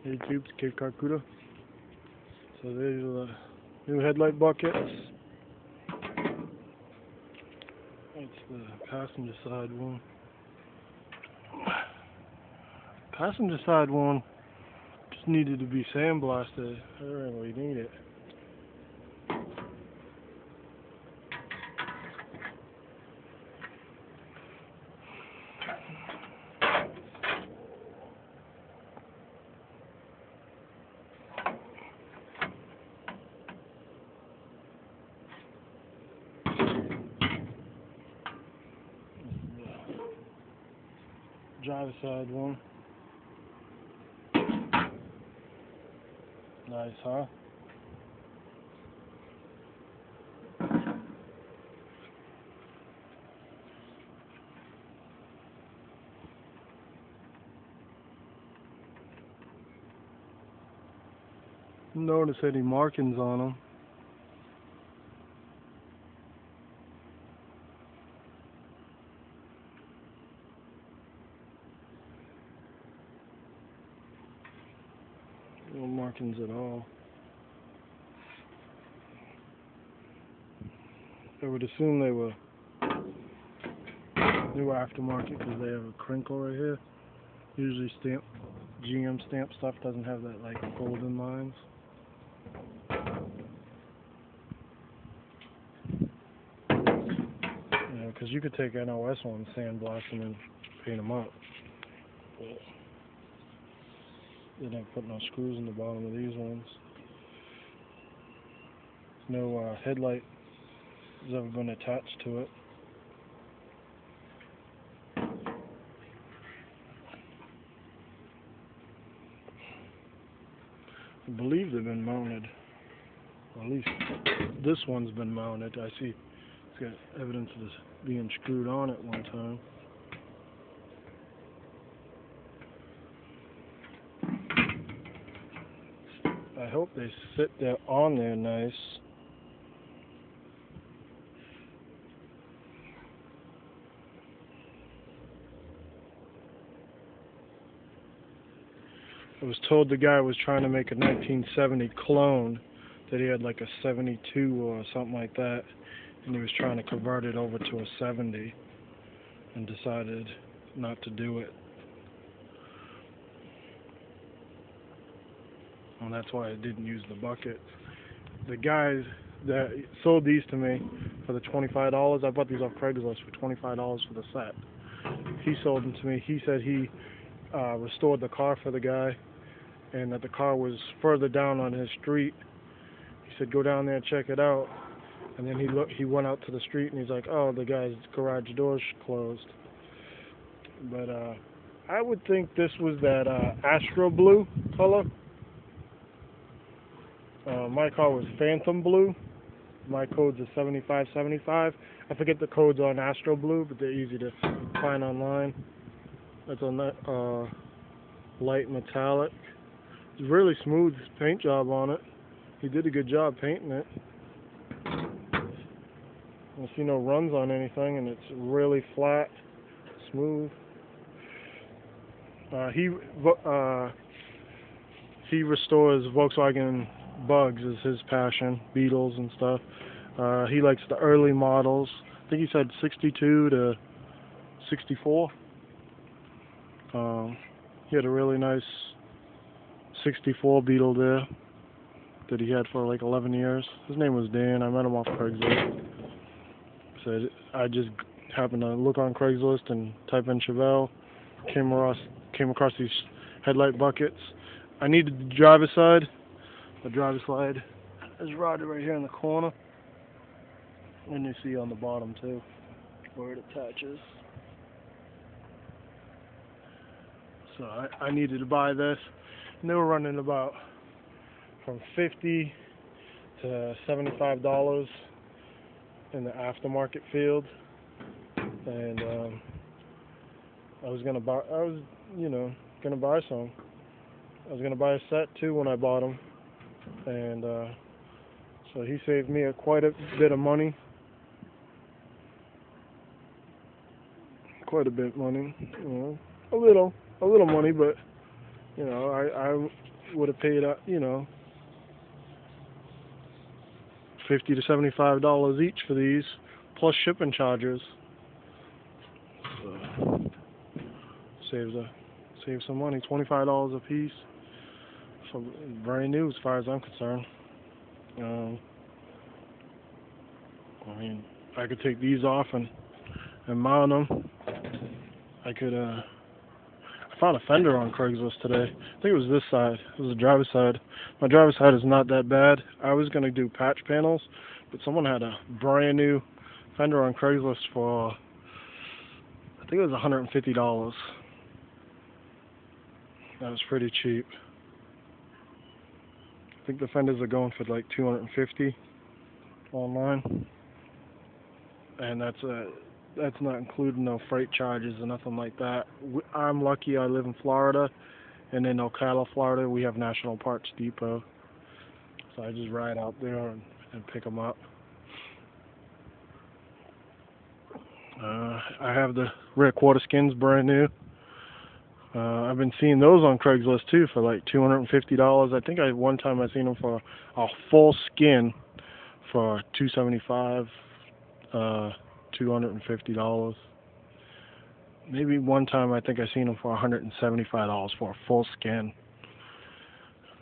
YouTube's Cape Carcuda. So there's the new headlight buckets. That's the passenger side one. Passenger side one just needed to be sandblasted. I don't really need it. Driver side one. Nice, huh? Notice any markings on them. No markings at all. I would assume they were new aftermarket because they have a crinkle right here. Usually GM stamp stuff doesn't have that like golden lines. Yeah, because you could take NOS ones, sandblast them and paint them up. But they didn't put no screws in the bottom of these ones. No headlight has ever been attached to it. I believe they've been mounted. Or at least this one's been mounted. I see it's got evidence of this being screwed on at one time. I hope they sit there on there nice. I was told the guy was trying to make a 1970 clone, that he had like a 72 or something like that, and he was trying to convert it over to a 70 and decided not to do it. And that's why I didn't use the bucket. The guy that sold these to me for the $25, I bought these off Craigslist for $25 for the set. He sold them to me. He said he restored the car for the guy, and that the car was further down on his street. He said, go down there and check it out. And then he went out to the street and he's like, oh, the guy's garage door's closed. But I would think this was that Astro Blue color. My car was Phantom Blue. My codes are 7575. I forget the codes on Astro Blue, but they're easy to find online. That's a light metallic. It's really smooth paint job on it. He did a good job painting it. I see no runs on anything, and it's really flat, smooth. He restores Volkswagen Bugs, is his passion, Beetles and stuff. He likes the early models. I think he said 62 to 64. He had a really nice 64 Beetle there that he had for like 11 years. His name was Dan. I met him off Craigslist. Said I just happened to look on Craigslist and type in chevelle. Came across these headlight buckets. I needed the driver's side. The driver's side is routed right here in the corner, and you see on the bottom too where it attaches. So I needed to buy this, and they were running about from $50 to $75 in the aftermarket field, and I was gonna buy some. I was gonna buy a set too when I bought them, and so he saved me quite a bit of money. Quite a bit of money, you know, a little money, but you know, would have paid, you know, $50 to $75 each for these, plus shipping charges. So, saves some money. $25 a piece. So brand new as far as I'm concerned. I mean, I could take these off and mount them. I found a fender on Craigslist today. I think it was this side. It was the driver's side. My driver's side is not that bad. I was going to do patch panels, but someone had a brand new fender on Craigslist for, I think it was $150. That was pretty cheap. I think the fenders are going for like $250 online. And that's not including no freight charges or nothing like that. I'm lucky I live in Florida, and in Ocala, Florida, we have National Parts Depot. So I just ride out there and pick them up. I have the rear quarter skins brand new. I've been seeing those on Craigslist too for like $250. I think one time I seen them for a full skin for $275. $250. Maybe one time I think I seen them for $175 for a full skin.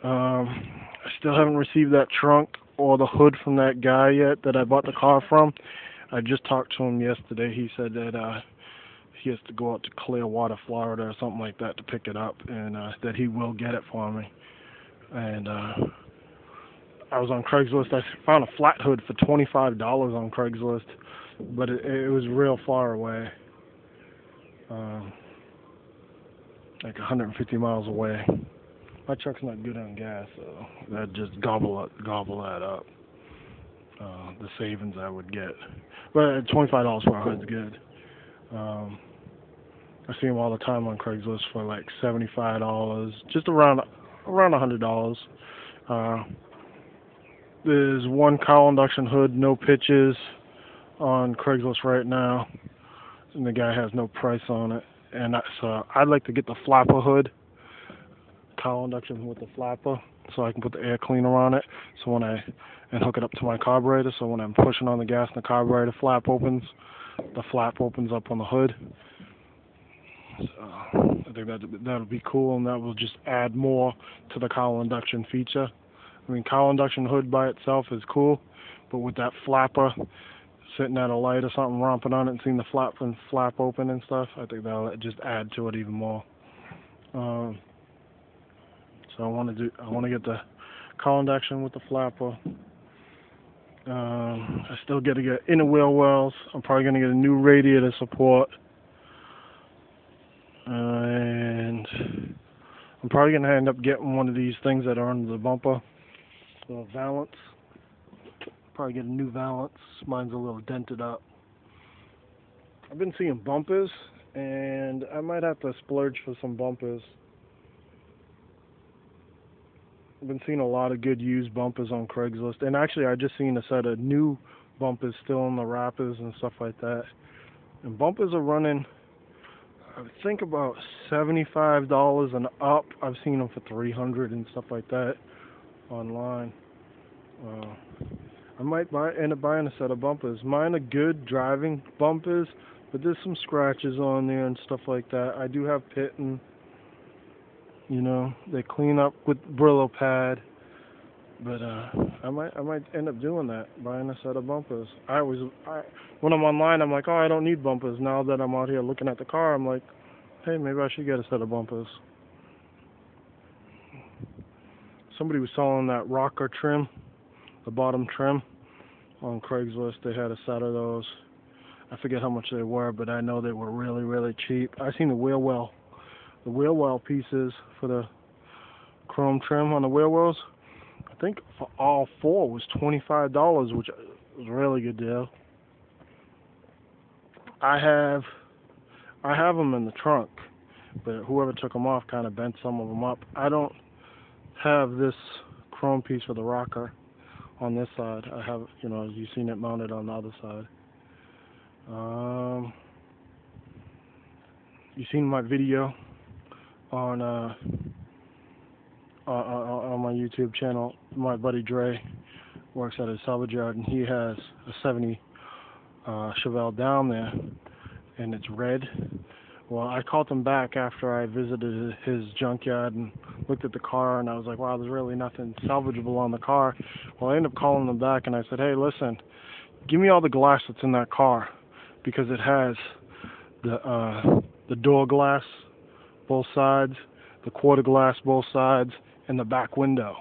I still haven't received that trunk or the hood from that guy yet that I bought the car from. I just talked to him yesterday. He said that he has to go out to Clearwater, Florida or something like that to pick it up, and that he will get it for me. And I was on Craigslist. I found a flat hood for $25 on Craigslist, but it was real far away, like 150 miles away. My truck's not good on gas, so that'd just gobble that up. The savings I would get, but $25 for a hood's good. I see them all the time on Craigslist for like $75, just around $100. There's one cowl induction hood, no pitches, on Craigslist right now, and the guy has no price on it. And so I'd like to get the flapper hood, cowl induction with the flapper, so I can put the air cleaner on it. So and hook it up to my carburetor. So when I'm pushing on the gas and the carburetor flap opens, the flap opens up on the hood. So I think that'll be cool, and that will just add more to the cowl induction feature. I mean, cowl induction hood by itself is cool, but with that flapper sitting at a light or something, romping on it and seeing the flap open and stuff, I think that'll just add to it even more. So I want to get the cowl induction with the flapper. I still got to get inner wheel wells. I'm probably going to get a new radiator support, and I'm probably going to end up getting one of these things that are under the bumper, the valance. Probably get a new valance. Mine's a little dented up. I've been seeing bumpers, and I might have to splurge for some bumpers. I've been seeing a lot of good used bumpers on Craigslist, and actually I just seen a set of new bumpers still in the wrappers and stuff like that. And bumpers are running, I think, about $75 and up. I've seen them for $300 and stuff like that online. I might end up buying a set of bumpers. Mine are good driving bumpers, but there's some scratches on there and stuff like that. I do have pitting. You know, they clean up with Brillo pad, but I might end up doing that, buying a set of bumpers. When I'm online, I'm like, oh, I don't need bumpers. Now that I'm out here looking at the car, I'm like, hey, maybe I should get a set of bumpers. Somebody was selling that rocker trim, the bottom trim, on Craigslist. They had a set of those. I forget how much they were, but I know they were really, really cheap. I seen the wheel well pieces for the chrome trim on the wheel wells. I think for all four was $25, which was a really good deal. I have them in the trunk, but whoever took them off kind of bent some of them up. I don't have this chrome piece for the rocker on this side. I have, you've seen it mounted on the other side. You seen my video on on my YouTube channel. My buddy Dre works at a salvage yard, and he has a 70 Chevelle down there, and it's red. Well, I called him back after I visited his junkyard and looked at the car, and I was like, wow, there's really nothing salvageable on the car. Well, I ended up calling him back, and I said, hey, listen, give me all the glass that's in that car, because it has the door glass, both sides, the quarter glass, both sides, and the back window.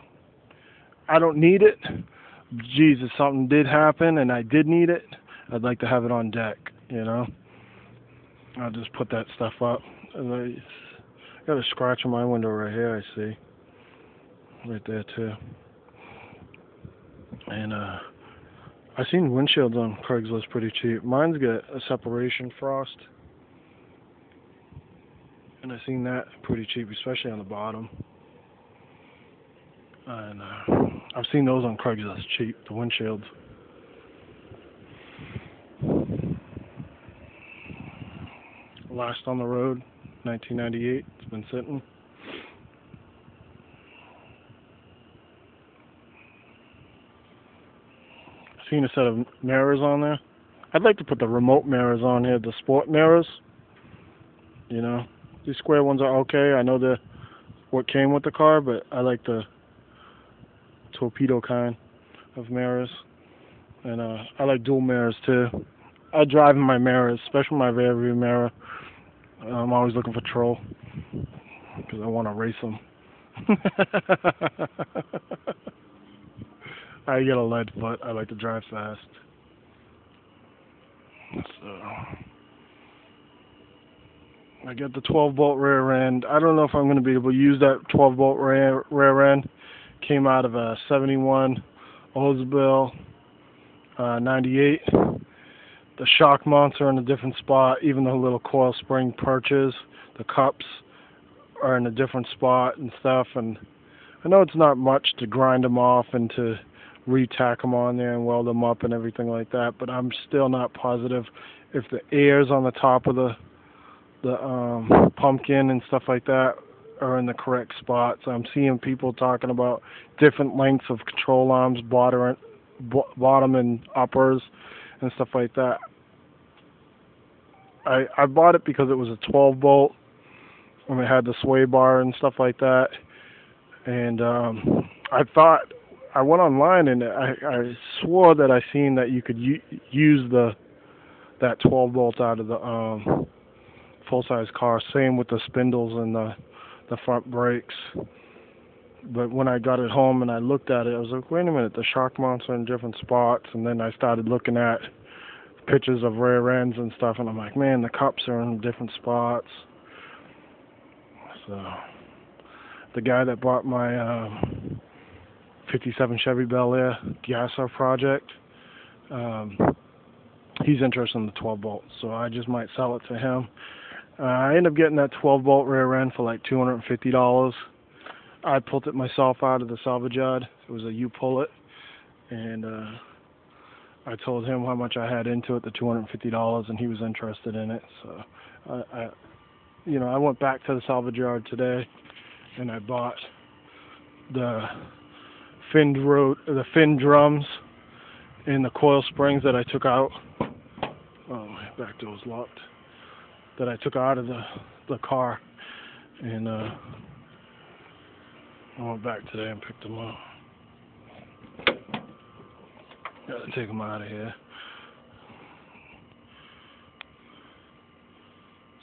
I don't need it. Geez, if something did happen and I did need it, I'd like to have it on deck, you know. I'll just put that stuff up. I got a scratch on my window right here, I see. Right there, too. And I've seen windshields on Craigslist pretty cheap. Mine's got a separation frost. And I've seen that pretty cheap, especially on the bottom. And I've seen those on Craigslist cheap, the windshields. Last on the road, 1998. It's been sitting. I've seen a set of mirrors on there. I'd like to put the remote mirrors on here, the sport mirrors. You know, these square ones are okay. I know they're what came with the car, but I like the torpedo kind of mirrors. And I like dual mirrors too. I drive in my mirrors, especially my rear view mirror. I'm always looking for troll because I want to race them. I get a lead foot. I like to drive fast. So I got the 12-bolt rear end. I don't know if I'm going to be able to use that 12-bolt rear end. Came out of a 71 Oldsmobile 98. The shock mounts are in a different spot. Even the little coil spring perches, the cups are in a different spot and stuff. And I know it's not much to grind them off and to re-tack them on there and weld them up and everything like that. But I'm still not positive if the airs on the top of the pumpkin and stuff like that are in the correct spots. I'm seeing people talking about different lengths of control arms, bottom and uppers, and stuff like that. I bought it because it was a 12-bolt, and it had the sway bar and stuff like that. And I went online and I swore that I seen that you could use that 12-bolt out of the full-size car. Same with the spindles and the front brakes. But when I got it home and I looked at it, I was like, wait a minute, the shock mounts are in different spots. And then I started looking at pictures of rear ends and stuff, and I'm like, man, the cups are in different spots. So the guy that bought my 57 Chevy Bel Air Gasser project, he's interested in the 12-bolt, so I just might sell it to him. I ended up getting that 12-bolt rear end for like $250. I pulled it myself out of the salvage yard. It was a U-pull-it, and I told him how much I had into it, the $250, and he was interested in it. So I went back to the salvage yard today, and I bought the fin drums and the coil springs that I took out. Oh, my back door was locked. That I took out of the car, and I went back today and picked them up. Gotta take them out of here.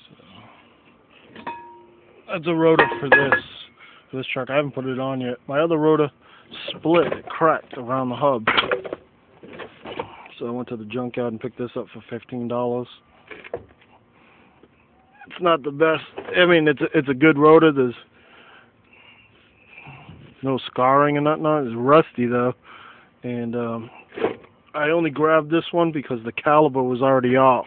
So that's a rotor for this truck. I haven't put it on yet. My other rotor split, it cracked around the hub. So I went to the junkyard and picked this up for $15. It's not the best. I mean, it's a good rotor. There's no scarring and nothing on it. It's rusty though, and I only grabbed this one because the caliber was already off.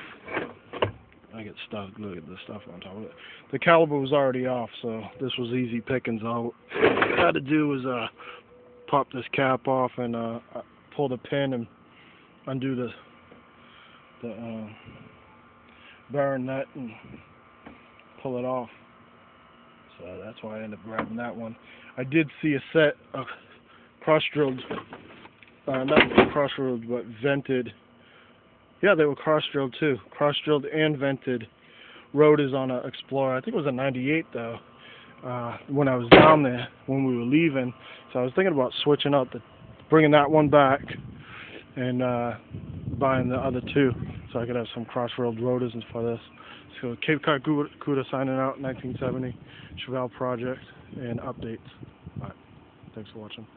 I get stuck. Look at the stuff on top of it. The caliber was already off, so this was easy pickings. All I had to do was pop this cap off and pull the pin and undo the bearing nut and pull it off. So So that's why I ended up grabbing that one. I did see a set of cross-drilled, not cross-drilled, but vented. Yeah, they were cross-drilled too. Cross-drilled and vented rotors on an Explorer. I think it was a 98 though. When I was down there, when we were leaving. So I was thinking about switching out, bringing that one back and buying the other two so I could have some cross-drilled rotors and for this. So Cape Cod Cuda signing out, 1970, Chevelle project, and updates. All right, thanks for watching.